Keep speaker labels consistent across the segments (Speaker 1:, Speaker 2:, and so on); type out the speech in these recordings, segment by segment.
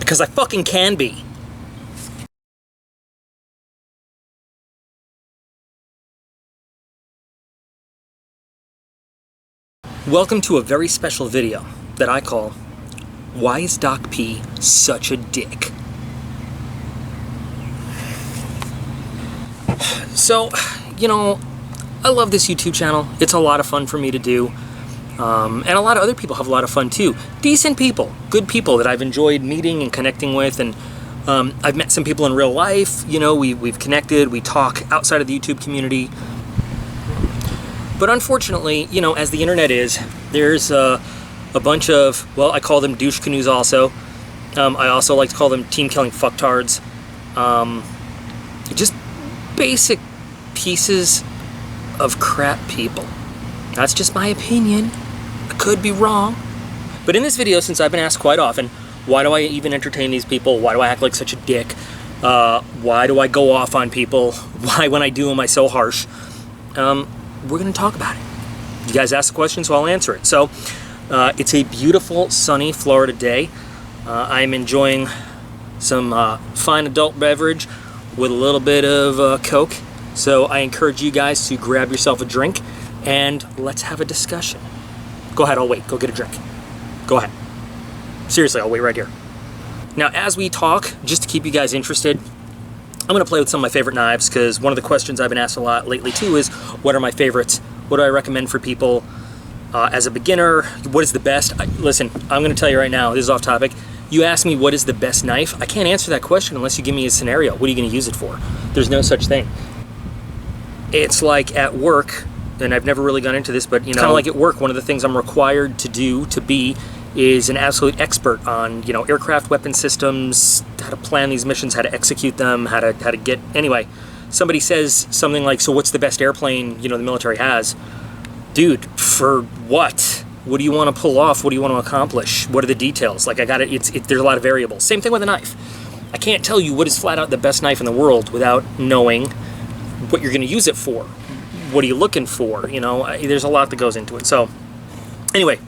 Speaker 1: Because I fucking can be. Welcome to a very special video that I call, Why is Doc P Such a Dick? So, you know, I love this YouTube channel. It's a lot of fun for me to do. And a lot of other people have a lot of fun too. Decent people, good people that I've enjoyed meeting and connecting with. And I've met some people in real life. You know, we've connected, we talk outside of the YouTube community. But unfortunately, you know, as the internet is, there's a bunch of, well, I call them douche canoes also. I also like to call them team-killing fucktards. Just basic pieces of crap people. That's just my opinion. I could be wrong. But in this video, since I've been asked quite often, why do I even entertain these people? Why do I act like such a dick? Why do I go off on people? Why, when I do, am I so harsh? We're going to talk about it. You guys ask the question, so I'll answer it. So, it's a beautiful, sunny Florida day. I'm enjoying some fine adult beverage with a little bit of Coke. So I encourage you guys to grab yourself a drink and let's have a discussion. Go ahead, I'll wait. Go get a drink. Go ahead. Seriously, I'll wait right here. Now, as we talk, just to keep you guys interested, I'm going to play with some of my favorite knives because one of the questions I've been asked a lot lately too is, what are my favorites? What do I recommend for people as a beginner? What is the best? Listen, I'm going to tell you right now, this is off topic. You ask me what is the best knife, I can't answer that question unless you give me a scenario. What are you going to use it for? There's no such thing. It's like at work, and I've never really gone into this, but you know, kind of like at work, one of the things I'm required to do, to be, is an absolute expert on, you know, aircraft weapon systems, how to plan these missions, how to execute them, how to get, anyway. Somebody says something like, so what's the best airplane, you know, the military has? Dude, for what? What do you want to pull off? What do you want to accomplish? What are the details? Like, there's a lot of variables. Same thing with a knife. I can't tell you what is flat out the best knife in the world without knowing what you're going to use it for. What are you looking for? You know, there's a lot that goes into it. So, anyway,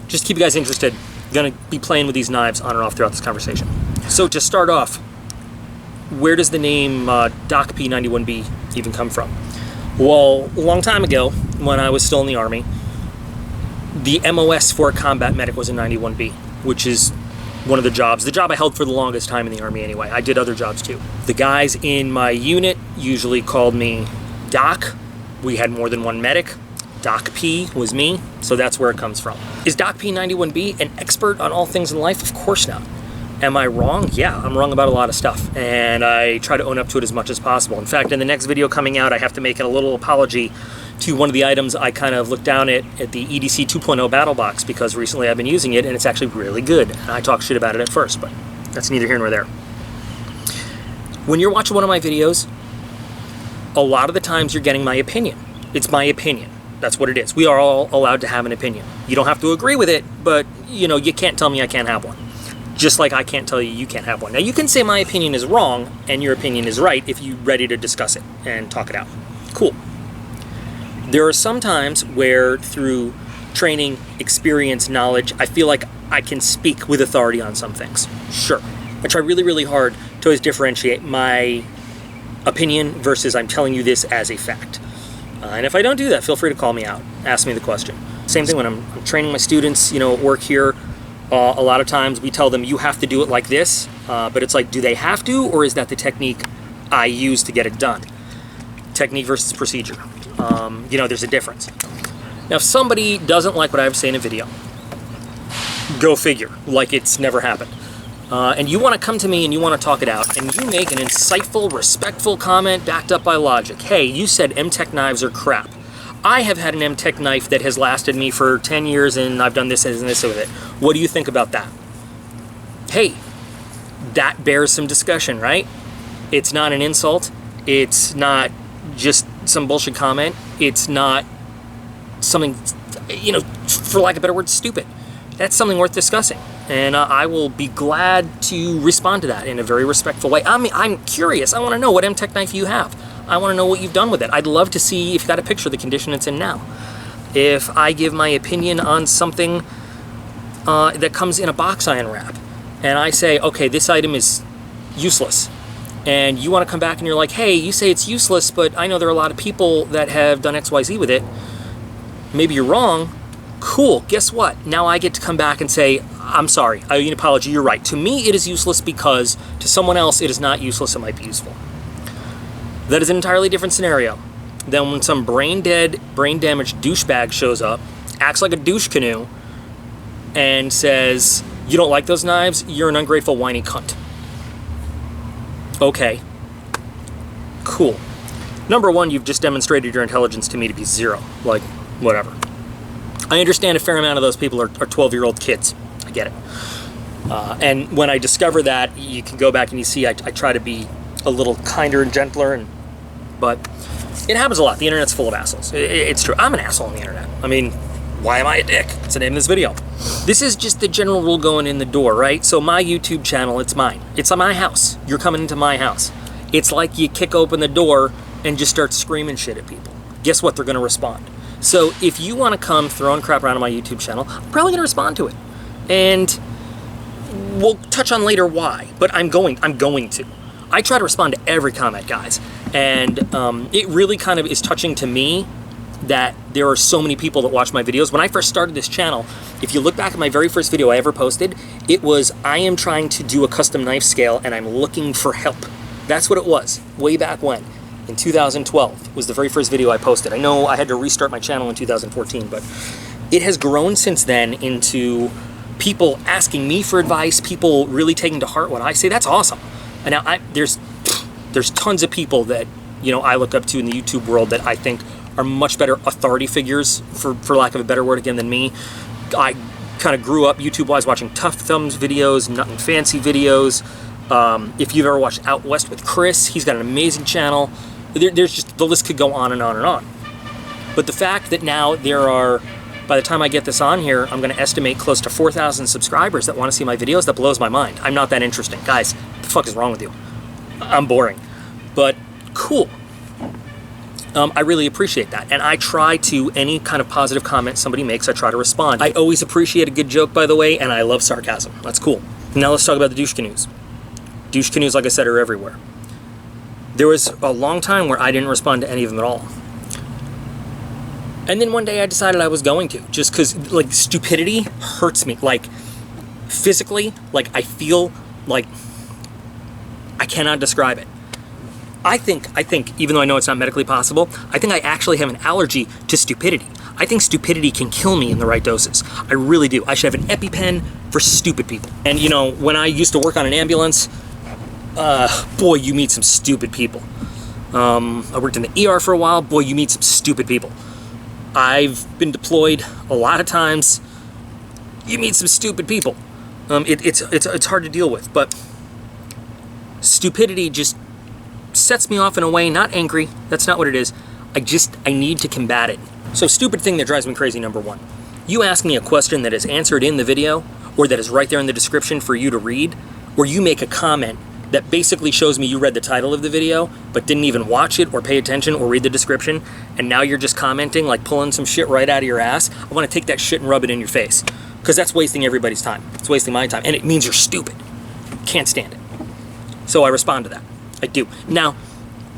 Speaker 1: just to keep you guys interested, I'm going to be playing with these knives on and off throughout this conversation. So, to start off, where does the name DocP91B even come from? Well, a long time ago, when I was still in the Army, the MOS for a combat medic was a 91B, which is one of the jobs. The job I held for the longest time in the Army anyway. I did other jobs too. The guys in my unit usually called me Doc. We had more than one medic. Doc P was me, so that's where it comes from. Is Doc P91B an expert on all things in life? Of course not. Am I wrong? Yeah, I'm wrong about a lot of stuff, and I try to own up to it as much as possible. In fact, in the next video coming out, I have to make a little apology to one of the items I kind of looked down at the EDC 2.0 battle box, because recently I've been using it and it's actually really good. And I talked shit about it at first, but that's neither here nor there. When you're watching one of my videos, a lot of the times you're getting my opinion. It's my opinion. That's what it is. We are all allowed to have an opinion. You don't have to agree with it, but you know, you can't tell me I can't have one. Just like I can't tell you you can't have one. Now you can say my opinion is wrong and your opinion is right if you're ready to discuss it and talk it out. Cool. There are some times where through training, experience, knowledge, I feel like I can speak with authority on some things. Sure. I try really, really hard to always differentiate my opinion versus I'm telling you this as a fact. And if I don't do that, feel free to call me out. Ask me the question. Same thing when I'm training my students, you know, at work here. A lot of times we tell them you have to do it like this, but it's like, do they have to, or is that the technique I use to get it done? Technique versus procedure. You know, there's a difference. Now, if somebody doesn't like what I have to say in a video, go figure, like it's never happened. And you want to come to me and you want to talk it out, and you make an insightful, respectful comment backed up by logic. Hey, you said M-Tech knives are crap. I have had an M-Tech knife that has lasted me for 10 years and I've done this and this with it. What do you think about that? Hey, that bears some discussion, right? It's not an insult. It's not just some bullshit comment. It's not something, you know, for lack of a better word, stupid. That's something worth discussing. And I will be glad to respond to that in a very respectful way. I mean, I'm curious. I want to know what M-Tech knife you have. I want to know what you've done with it. I'd love to see if you got a picture of the condition it's in now. If I give my opinion on something that comes in a box I unwrap, and I say, okay, this item is useless, and you want to come back and you're like, hey, you say it's useless, but I know there are a lot of people that have done XYZ with it. Maybe you're wrong. Cool, guess what? Now I get to come back and say, I'm sorry, I owe you an apology, you're right. To me, it is useless because to someone else, it is not useless, it might be useful. That is an entirely different scenario than when some brain-dead, brain-damaged douchebag shows up, acts like a douche canoe, and says, you don't like those knives? You're an ungrateful, whiny cunt. Okay. Cool. Number one, you've just demonstrated your intelligence to me to be zero. Like, whatever. I understand a fair amount of those people are 12-year-old kids. I get it. And when I discover that, you can go back and you see I try to be a little kinder and gentler, but it happens a lot. The internet's full of assholes. It's true. I'm an asshole on the internet. I mean, why am I a dick? It's the name of this video. This is just the general rule going in the door, right? So my YouTube channel, it's mine. It's my house. You're coming into my house. It's like you kick open the door and just start screaming shit at people. Guess what? They're going to respond. So if you want to come throwing crap around on my YouTube channel, I'm probably going to respond to it. And we'll touch on later why, but I'm going to. I try to respond to every comment, guys. And it really kind of is touching to me that there are so many people that watch my videos. When I first started this channel, if you look back at my very first video I ever posted, it was, I am trying to do a custom knife scale and I'm looking for help. That's what it was, way back when. In 2012 was the very first video I posted. I know I had to restart my channel in 2014, but it has grown since then into people asking me for advice, people really taking to heart what I say. That's awesome. And now there's tons of people that, you know, I look up to in the YouTube world that I think are much better authority figures, for lack of a better word again, than me. I kind of grew up YouTube-wise watching Tough Thumbs videos, Nothing Fancy videos. If you've ever watched Out West with Chris, he's got an amazing channel. There's just, the list could go on and on and on. But the fact that now there are, by the time I get this on here, I'm going to estimate close to 4,000 subscribers that want to see my videos, that blows my mind. I'm not that interesting. Guys, what the fuck is wrong with you? I'm boring. But cool. I really appreciate that. And I try to, any kind of positive comment somebody makes, I try to respond. I always appreciate a good joke, by the way, and I love sarcasm. That's cool. Now let's talk about the douche canoes. Douche canoes, like I said, are everywhere. There was a long time where I didn't respond to any of them at all. And then one day I decided I was going to, just because, like, stupidity hurts me. Like, physically, like, I feel like I cannot describe it. I think, even though I know it's not medically possible, I think I actually have an allergy to stupidity. I think stupidity can kill me in the right doses. I really do. I should have an EpiPen for stupid people. And, you know, when I used to work on an ambulance, boy, you meet some stupid people. I worked in the ER for a while. Boy, you meet some stupid people. I've been deployed a lot of times. You meet some stupid people. It's hard to deal with, but stupidity just sets me off in a way, not angry, that's not what it is. I need to combat it. So stupid thing that drives me crazy, number one. You ask me a question that is answered in the video, or that is right there in the description for you to read, or you make a comment that basically shows me you read the title of the video, but didn't even watch it or pay attention or read the description, and now you're just commenting, like pulling some shit right out of your ass. I want to take that shit and rub it in your face, because that's wasting everybody's time. It's wasting my time, and it means you're stupid. Can't stand it. So I respond to that. I do. Now,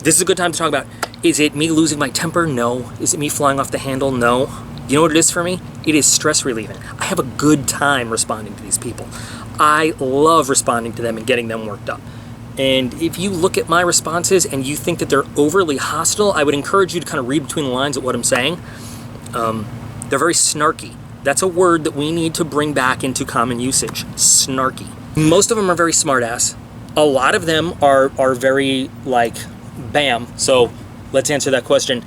Speaker 1: this is a good time to talk about, is it me losing my temper? No. Is it me flying off the handle? No. You know what it is for me? It is stress relieving. I have a good time responding to these people. I love responding to them and getting them worked up. And if you look at my responses and you think that they're overly hostile, I would encourage you to kind of read between the lines of what I'm saying. They're very snarky. That's a word that we need to bring back into common usage. Snarky. Most of them are very smart-ass. A lot of them are very, like, bam. So let's answer that question.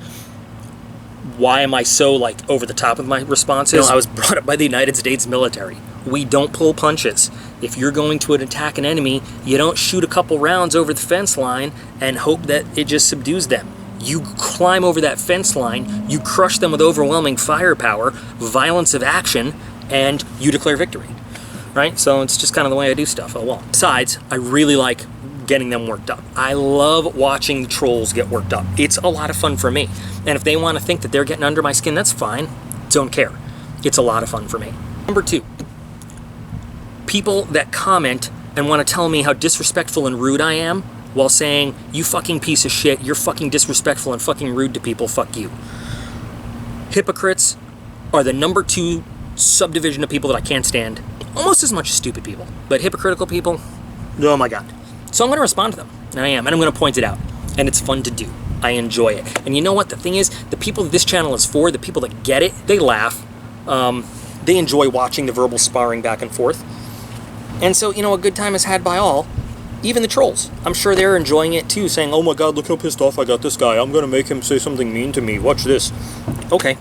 Speaker 1: Why am I so, like, over the top with my responses? You know, I was brought up by the United States military. We don't pull punches. If you're going to attack an enemy, you don't shoot a couple rounds over the fence line and hope that it just subdues them. You climb over that fence line, you crush them with overwhelming firepower, violence of action, and you declare victory. Right? So it's just kind of the way I do stuff. Oh well. Besides, I really like getting them worked up. I love watching the trolls get worked up. It's a lot of fun for me. And if they want to think that they're getting under my skin, that's fine. Don't care. It's a lot of fun for me. Number two, People that comment and want to tell me how disrespectful and rude I am while saying, you fucking piece of shit, you're fucking disrespectful and fucking rude to people, fuck you. Hypocrites are the #2 subdivision of people that I can't stand. Almost as much as stupid people. But hypocritical people, oh my God. So I'm going to respond to them. And I am. And I'm going to point it out. And it's fun to do. I enjoy it. And you know what? The thing is, the people that this channel is for, the people that get it, they laugh. They enjoy watching the verbal sparring back and forth. And so, you know, a good time is had by all. Even the trolls. I'm sure they're enjoying it too, saying, oh my God, look how pissed off I got this guy. I'm going to make him say something mean to me. Watch this. Okay.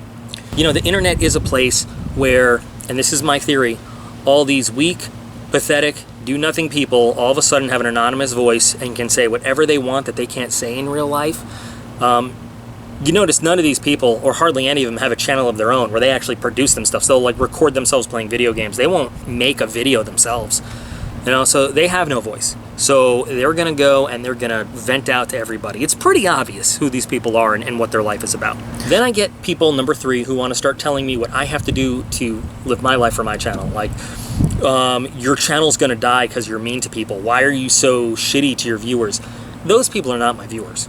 Speaker 1: You know, the internet is a place where, and this is my theory, all these weak, pathetic, do-nothing people all of a sudden have an anonymous voice and can say whatever they want that they can't say in real life. You notice none of these people, or hardly any of them, have a channel of their own where they actually produce them stuff. So they'll like record themselves playing video games. They won't make a video themselves. You know, so they have no voice. So they're going to go and they're going to vent out to everybody. It's pretty obvious who these people are and what their life is about. Then I get people, #3, who want to start telling me what I have to do to live my life for my channel. Like, your channel's going to die because you're mean to people. Why are you so shitty to your viewers? Those people are not my viewers.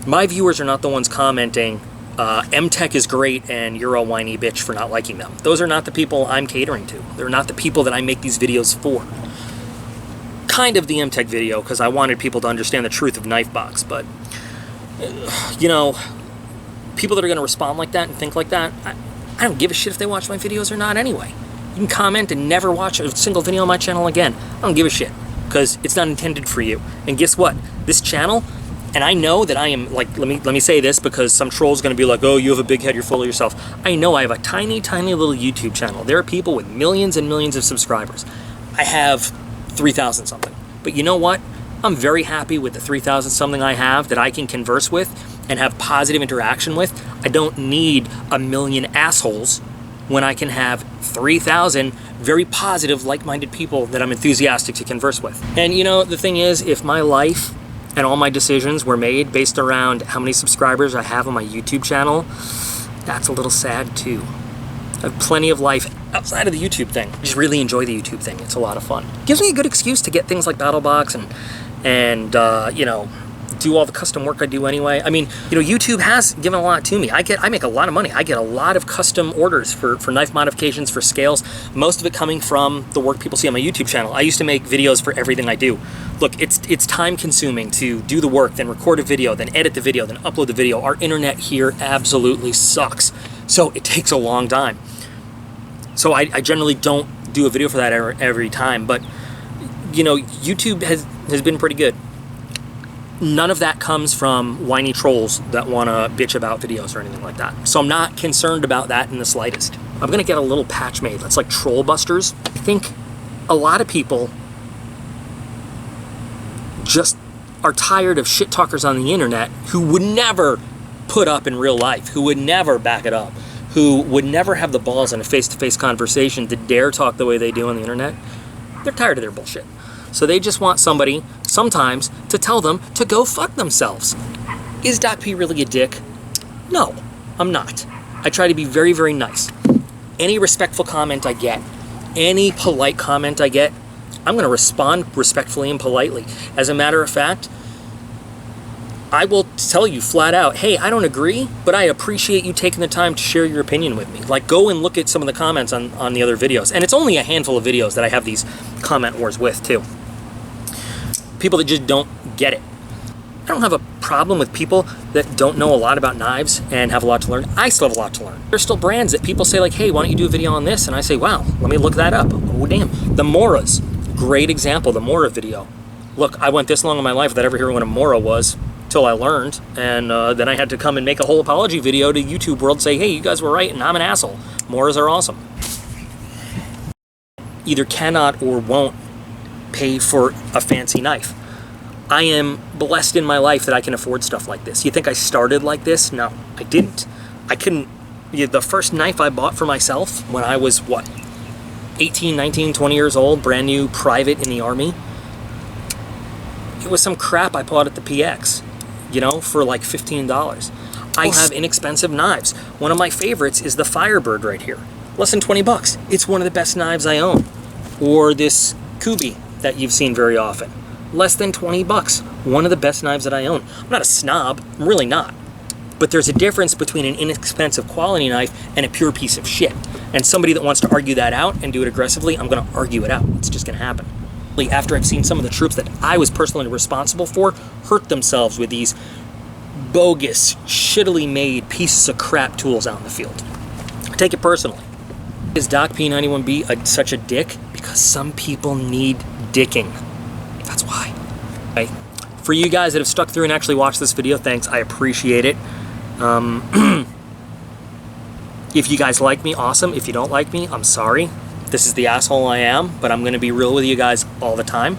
Speaker 1: My viewers are not the ones commenting, M-Tek is great and you're a whiny bitch for not liking them. Those are not the people I'm catering to. They're not the people that I make these videos for. Kind of the M-Tek video, because I wanted people to understand the truth of Knifebox, but, you know, people that are going to respond like that and think like that, I don't give a shit if they watch my videos or not anyway. You can comment and never watch a single video on my channel again. I don't give a shit, because it's not intended for you. And guess what? This channel, and I know that I am, like, let me say this, because some troll's going to be like, oh, you have a big head, you're full of yourself. I know I have a tiny, tiny little YouTube channel. There are people with millions and millions of subscribers. I have 3,000 something. But you know what? I'm very happy with the 3,000 something I have that I can converse with and have positive interaction with. I don't need a million assholes when I can have 3,000 very positive, like-minded people that I'm enthusiastic to converse with. And you know, the thing is, if my life and all my decisions were made based around how many subscribers I have on my YouTube channel, that's a little sad too. I have plenty of life outside of the YouTube thing. I just really enjoy the YouTube thing. It's a lot of fun. Gives me a good excuse to get things like BattleBox and you know, do all the custom work I do anyway. I mean, you know, YouTube has given a lot to me. I make a lot of money. I get a lot of custom orders for knife modifications, for scales, most of it coming from the work people see on my YouTube channel. I used to make videos for everything I do. Look, it's time consuming to do the work, then record a video, then edit the video, then upload the video. Our internet here absolutely sucks. So it takes a long time. So I generally don't do a video for that every time, but you know, YouTube has been pretty good. None of that comes from whiny trolls that want to bitch about videos or anything like that. So I'm not concerned about that in the slightest. I'm going to get a little patch made that's like Troll Busters. I think a lot of people just are tired of shit talkers on the internet who would never put up in real life, who would never back it up, who would never have the balls in a face-to-face conversation to dare talk the way they do on the internet. They're tired of their bullshit. So they just want somebody, sometimes, to tell them to go fuck themselves. Is DocP really a dick? No, I'm not. I try to be very, very nice. Any respectful comment I get, any polite comment I get, I'm going to respond respectfully and politely. As a matter of fact, I will tell you flat out, hey, I don't agree, but I appreciate you taking the time to share your opinion with me. Like, go and look at some of the comments on the other videos. And it's only a handful of videos that I have these comment wars with, too. People that just don't get it. I don't have a problem with people that don't know a lot about knives and have a lot to learn. I still have a lot to learn. There's still brands that people say like, hey, why don't you do a video on this? And I say, wow, let me look that up. Oh, damn. The Moras, great example, the Mora video. Look, I went this long in my life without ever hearing what a Mora was till I learned. And then I had to come and make a whole apology video to YouTube world, say, hey, you guys were right and I'm an asshole. Moras are awesome. Either cannot or won't pay for a fancy knife. I am blessed in my life that I can afford stuff like this. You think I started like this? No, I didn't. I couldn't. The first knife I bought for myself when I was, what, 18, 19, 20 years old, brand new private in the Army, it was some crap I bought at the PX, you know, for like $15. I have inexpensive knives. One of my favorites is the Firebird right here. Less than 20 bucks. It's one of the best knives I own. or this Kubi that you've seen very often. Less than 20 bucks. One of the best knives that I own. I'm not a snob, I'm really not. But there's a difference between an inexpensive quality knife and a pure piece of shit. And somebody that wants to argue that out and do it aggressively, I'm gonna argue it out. It's just gonna happen. After I've seen some of the troops that I was personally responsible for hurt themselves with these bogus, shittily made pieces of crap tools out in the field. I take it personally. Is DocP91B such a dick? Because some people need dicking. That's why. Okay. For you guys that have stuck through and actually watched this video, thanks, I appreciate it. If you guys like me, awesome. If you don't like me, I'm sorry. This is the asshole I am, but I'm gonna be real with you guys all the time.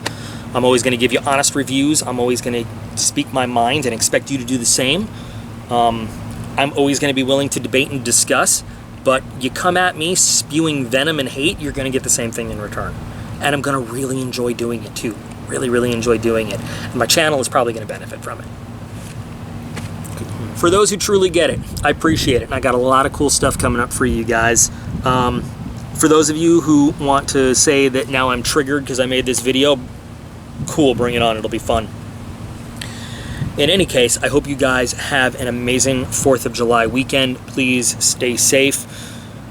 Speaker 1: I'm always gonna give you honest reviews. I'm always gonna speak my mind and expect you to do the same. I'm always gonna be willing to debate and discuss, but you come at me spewing venom and hate, you're gonna get the same thing in return. And I'm gonna really enjoy doing it too. Really, really enjoy doing it. And my channel is probably gonna benefit from it. For those who truly get it, I appreciate it. And I got a lot of cool stuff coming up for you guys. For those of you who want to say that now I'm triggered because I made this video, cool, bring it on, it'll be fun. In any case, I hope you guys have an amazing 4th of July weekend. Please stay safe.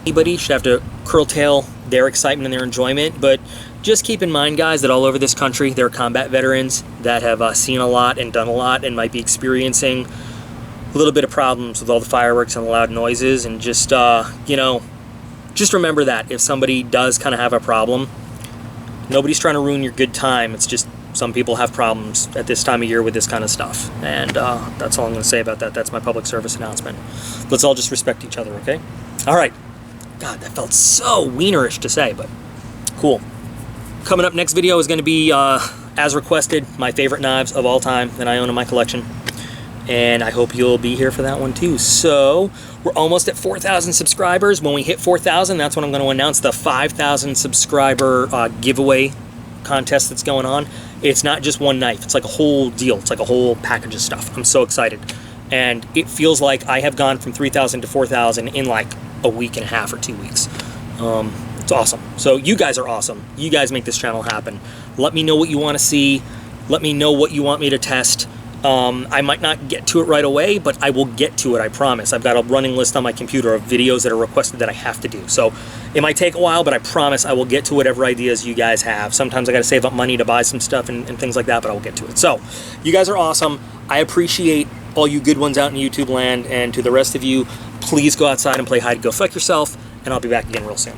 Speaker 1: Anybody should have to curtail their excitement and their enjoyment, but just keep in mind, guys, that all over this country, there are combat veterans that have seen a lot and done a lot and might be experiencing a little bit of problems with all the fireworks and the loud noises, and just, you know, just remember that if somebody does kind of have a problem, nobody's trying to ruin your good time. It's just some people have problems at this time of year with this kind of stuff. And that's all I'm going to say about that. That's my public service announcement. Let's all just respect each other, okay? All right. God, that felt so wienerish to say, but cool. Coming up, next video is going to be, as requested, my favorite knives of all time that I own in my collection. And I hope you'll be here for that one too. So we're almost at 4,000 subscribers. When we hit 4,000, that's when I'm going to announce the 5,000 subscriber giveaway contest that's going on. It's not just one knife. It's like a whole deal. It's like a whole package of stuff. I'm so excited. And it feels like I have gone from 3,000 to 4,000 in like a week and a half or 2 weeks. It's awesome. So you guys are awesome. You guys make this channel happen. Let me know what you want to see. Let me know what you want me to test. I might not get to it right away, but I will get to it, I promise. I've got a running list on my computer of videos that are requested that I have to do. So it might take a while, but I promise I will get to whatever ideas you guys have. Sometimes I got to save up money to buy some stuff and things like that, but I will get to it. So you guys are awesome. I appreciate all you good ones out in YouTube land, and to the rest of you, please go outside and play hide, go fuck yourself, and I'll be back again real soon.